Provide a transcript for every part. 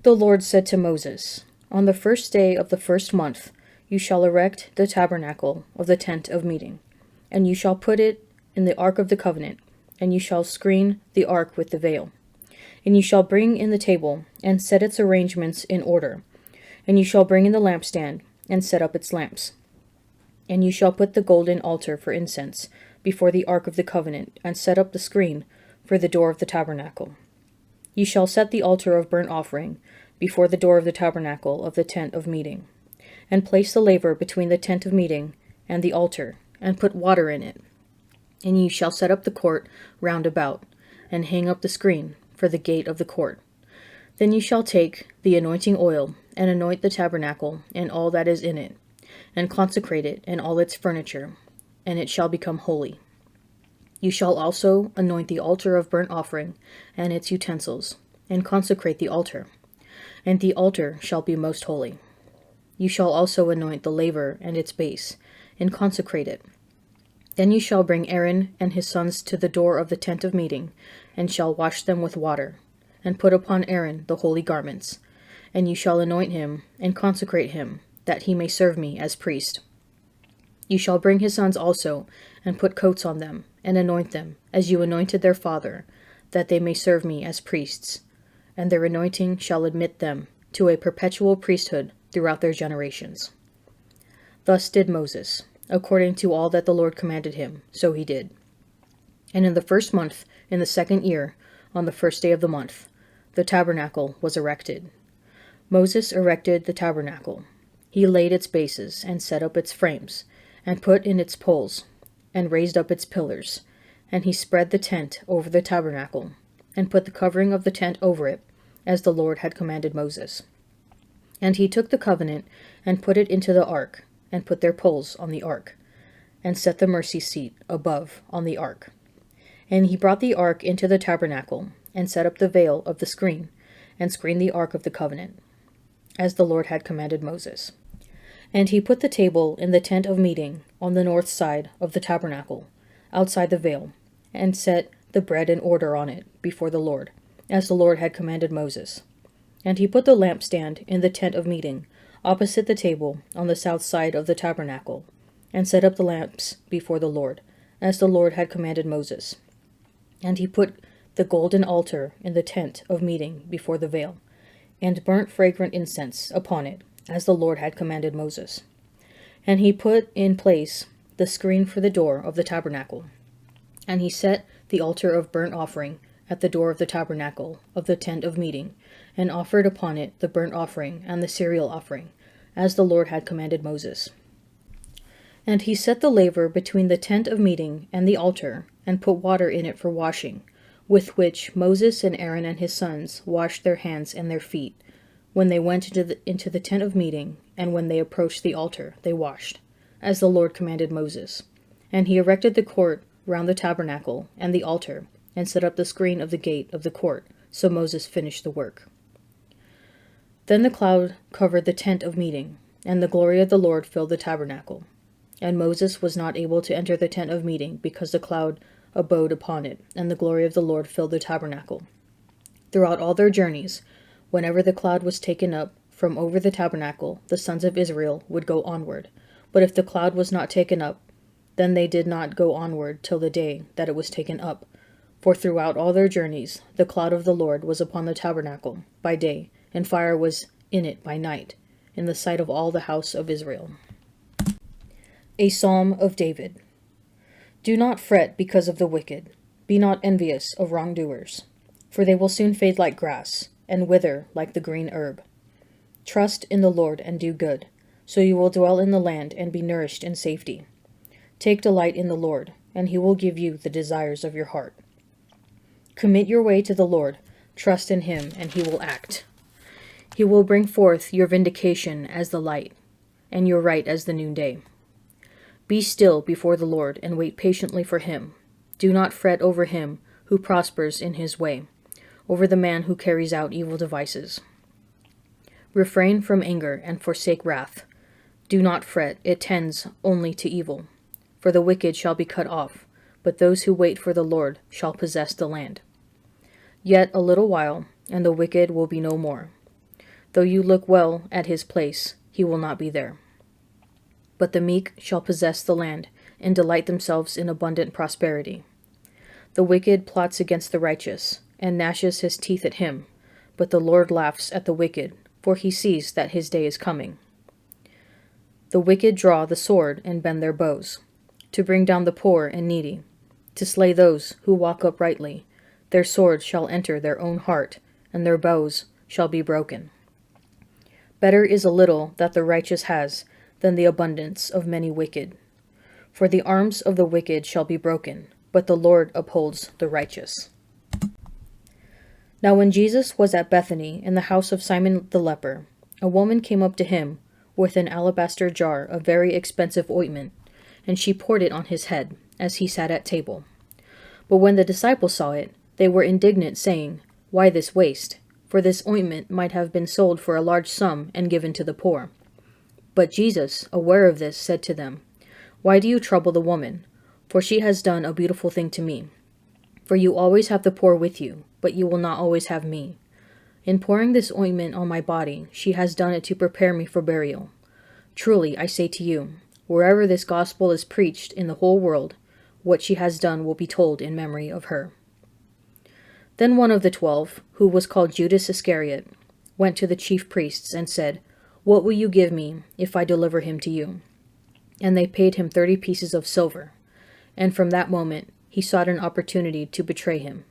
The Lord said to Moses, On the first day of the first month you shall erect the tabernacle of the tent of meeting, and you shall put it in the ark of the covenant, and you shall screen the ark with the veil. And you shall bring in the table, and set its arrangements in order, and you shall bring in the lampstand, and set up its lamps. And you shall put the golden altar for incense before the ark of the covenant, and set up the screen for the door of the tabernacle. You shall set the altar of burnt offering before the door of the tabernacle of the tent of meeting, and place the laver between the tent of meeting and the altar, and put water in it. And you shall set up the court round about, and hang up the screen for the gate of the court. Then you shall take the anointing oil, and anoint the tabernacle and all that is in it, and consecrate it and all its furniture, and it shall become holy. You shall also anoint the altar of burnt offering and its utensils, and consecrate the altar, and the altar shall be most holy. You shall also anoint the laver and its base, and consecrate it. Then you shall bring Aaron and his sons to the door of the tent of meeting, and shall wash them with water, and put upon Aaron the holy garments. And you shall anoint him, and consecrate him, that he may serve me as priest. You shall bring his sons also, and put coats on them, and anoint them, as you anointed their father, that they may serve me as priests. And their anointing shall admit them to a perpetual priesthood throughout their generations. Thus did Moses, according to all that the Lord commanded him, so he did. And in the first month, in the second year, on the first day of the month, the tabernacle was erected. Moses erected the tabernacle. He laid its bases, and set up its frames, and put in its poles, and raised up its pillars. And he spread the tent over the tabernacle, and put the covering of the tent over it, as the Lord had commanded Moses. And he took the covenant, and put it into the ark, and put their poles on the ark, and set the mercy seat above on the ark. And he brought the ark into the tabernacle, and set up the veil of the screen, and screened the ark of the covenant, as the Lord had commanded Moses. And he put the table in the tent of meeting on the north side of the tabernacle, outside the veil, and set the bread in order on it before the Lord, as the Lord had commanded Moses. And he put the lampstand in the tent of meeting, opposite the table, on the south side of the tabernacle, and set up the lamps before the Lord, as the Lord had commanded Moses. And he put the golden altar in the tent of meeting before the veil, and burnt fragrant incense upon it, as the Lord had commanded Moses. And he put in place the screen for the door of the tabernacle. And he set the altar of burnt offering at the door of the tabernacle of the tent of meeting, and offered upon it the burnt offering and the cereal offering, as the Lord had commanded Moses. And he set the laver between the tent of meeting and the altar, and put water in it for washing, with which Moses and Aaron and his sons washed their hands and their feet. When they went into the tent of meeting, and when they approached the altar, they washed, as the Lord commanded Moses. And he erected the court round the tabernacle and the altar, and set up the screen of the gate of the court, so Moses finished the work. Then the cloud covered the tent of meeting, and the glory of the Lord filled the tabernacle. And Moses was not able to enter the tent of meeting, because the cloud abode upon it, and the glory of the Lord filled the tabernacle. Throughout all their journeys, whenever the cloud was taken up from over the tabernacle, the sons of Israel would go onward. But if the cloud was not taken up, then they did not go onward till the day that it was taken up. For throughout all their journeys, the cloud of the Lord was upon the tabernacle by day, and fire was in it by night, in the sight of all the house of Israel. A Psalm of David. Do not fret because of the wicked. Be not envious of wrongdoers, for they will soon fade like grass, and wither like the green herb. Trust in the Lord and do good, so you will dwell in the land and be nourished in safety. Take delight in the Lord, and he will give you the desires of your heart. Commit your way to the Lord, trust in him, and he will act. He will bring forth your vindication as the light, and your right as the noonday. Be still before the Lord, and wait patiently for him. Do not fret over him who prospers in his way, over the man who carries out evil devices. Refrain from anger and forsake wrath. Do not fret, it tends only to evil. For the wicked shall be cut off, but those who wait for the Lord shall possess the land. Yet a little while, and the wicked will be no more. Though you look well at his place, he will not be there. But the meek shall possess the land, and delight themselves in abundant prosperity. The wicked plots against the righteous, and gnashes his teeth at him, but the Lord laughs at the wicked, for he sees that his day is coming. The wicked draw the sword and bend their bows, to bring down the poor and needy, to slay those who walk uprightly. Their sword shall enter their own heart, and their bows shall be broken. Better is a little that the righteous has than the abundance of many wicked. For the arms of the wicked shall be broken, but the Lord upholds the righteous. Now when Jesus was at Bethany in the house of Simon the leper, a woman came up to him with an alabaster jar of very expensive ointment, and she poured it on his head as he sat at table. But when the disciples saw it, they were indignant, saying, "Why this waste? For this ointment might have been sold for a large sum and given to the poor." But Jesus, aware of this, said to them, "Why do you trouble the woman? For she has done a beautiful thing to me. For you always have the poor with you, but you will not always have me. In pouring this ointment on my body, she has done it to prepare me for burial. Truly, I say to you, wherever this gospel is preached in the whole world, what she has done will be told in memory of her." Then one of the 12, who was called Judas Iscariot, went to the chief priests and said, "What will you give me if I deliver him to you?" And they paid him 30 pieces of silver. And from that moment he sought an opportunity to betray him.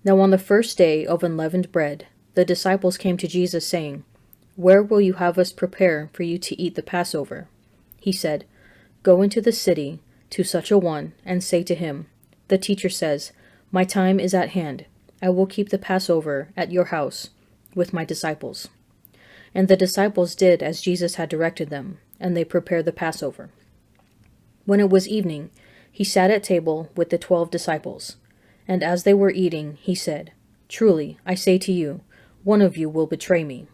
Now on the first day of unleavened bread, the disciples came to Jesus, saying, "Where will you have us prepare for you to eat the Passover?" He said, "Go into the city to such a one, and say to him, 'The teacher says, my time is at hand. I will keep the Passover at your house with my disciples.'" And the disciples did as Jesus had directed them, and they prepared the Passover. When it was evening, he sat at table with the 12 disciples. And as they were eating, he said, "Truly, I say to you, one of you will betray me."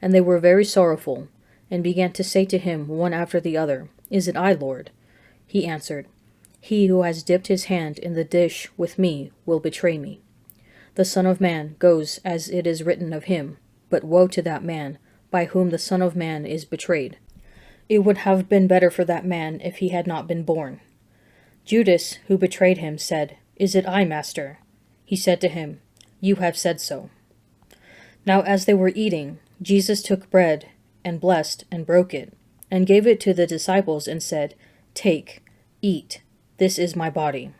And they were very sorrowful, and began to say to him one after the other, "Is it I, Lord?" He answered, "He who has dipped his hand in the dish with me will betray me. The Son of Man goes as it is written of him, but woe to that man by whom the Son of Man is betrayed. It would have been better for that man if he had not been born." Judas, who betrayed him, said, "Is it I, Master?" He said to him, "You have said so." Now as they were eating, Jesus took bread, and blessed, and broke it, and gave it to the disciples, and said, "Take, eat, this is my body."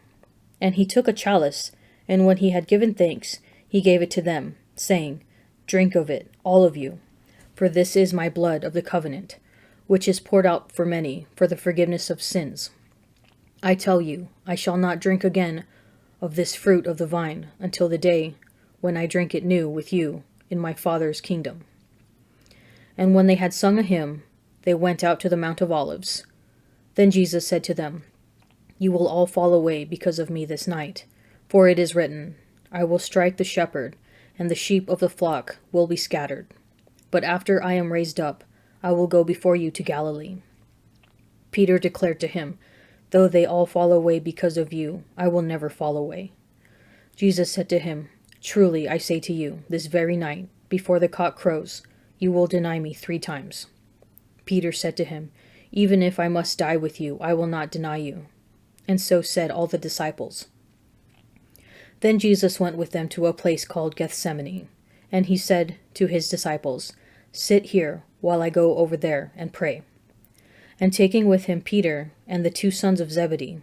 And he took a chalice, and when he had given thanks, he gave it to them, saying, "Drink of it, all of you, for this is my blood of the covenant, which is poured out for many for the forgiveness of sins. I tell you, I shall not drink again of this fruit of the vine until the day when I drink it new with you in my Father's kingdom." And when they had sung a hymn, they went out to the Mount of Olives. Then Jesus said to them, "You will all fall away because of me this night, for it is written, I will strike the shepherd, and the sheep of the flock will be scattered. But after I am raised up, I will go before you to Galilee." Peter declared to him, "Though they all fall away because of you, I will never fall away." Jesus said to him, "Truly I say to you, this very night, before the cock crows, you will deny me 3 times. Peter said to him, "Even if I must die with you, I will not deny you." And so said all the disciples. Then Jesus went with them to a place called Gethsemane, and he said to his disciples, "Sit here while I go over there and pray." And taking with him Peter and the 2 sons of Zebedee,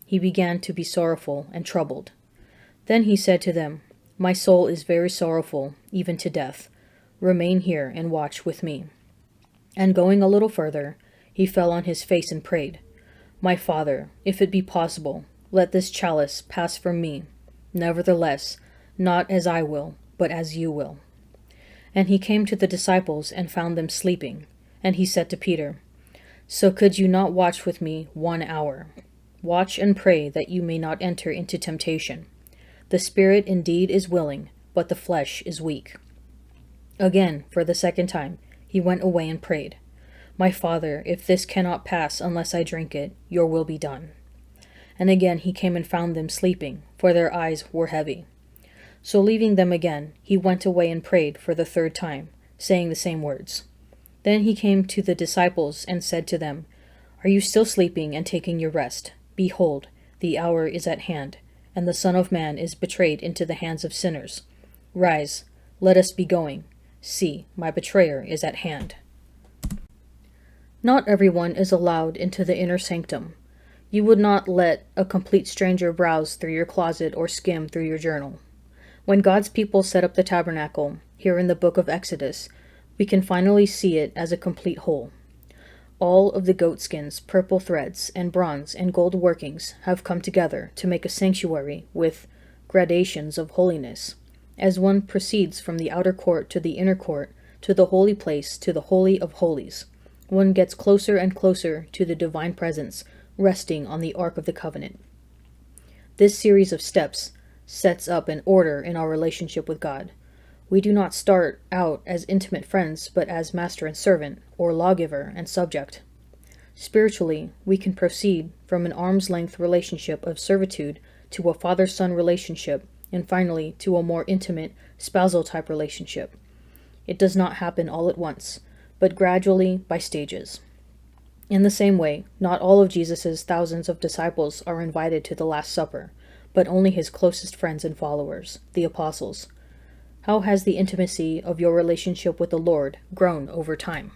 he began to be sorrowful and troubled. Then he said to them, "My soul is very sorrowful, even to death. Remain here and watch with me." And going a little further, he fell on his face and prayed, "My Father, if it be possible, let this chalice pass from me. Nevertheless, not as I will, but as you will." And he came to the disciples and found them sleeping. And he said to Peter, "So could you not watch with me 1 hour? Watch and pray that you may not enter into temptation. The spirit indeed is willing, but the flesh is weak." Again, for the 2nd time, he went away and prayed, "My Father, if this cannot pass unless I drink it, your will be done." And again he came and found them sleeping, for their eyes were heavy. So leaving them again, he went away and prayed for the 3rd time, saying the same words. Then he came to the disciples and said to them, "Are you still sleeping and taking your rest? Behold, the hour is at hand, and the Son of Man is betrayed into the hands of sinners. Rise, let us be going. See, my betrayer is at hand." Not everyone is allowed into the inner sanctum. You would not let a complete stranger browse through your closet or skim through your journal. When God's people set up the tabernacle, here in the book of Exodus, we can finally see it as a complete whole. All of the goatskins, purple threads, and bronze and gold workings have come together to make a sanctuary with gradations of holiness. As one proceeds from the outer court to the inner court, to the holy place, to the holy of holies, one gets closer and closer to the divine presence resting on the Ark of the Covenant. This series of steps sets up an order in our relationship with God. We do not start out as intimate friends, but as master and servant, or lawgiver and subject. Spiritually, we can proceed from an arm's length relationship of servitude to a father-son relationship, and finally to a more intimate spousal type relationship. It does not happen all at once, but gradually by stages. In the same way, not all of Jesus' thousands of disciples are invited to the Last Supper, but only his closest friends and followers, the apostles. How has the intimacy of your relationship with the Lord grown over time?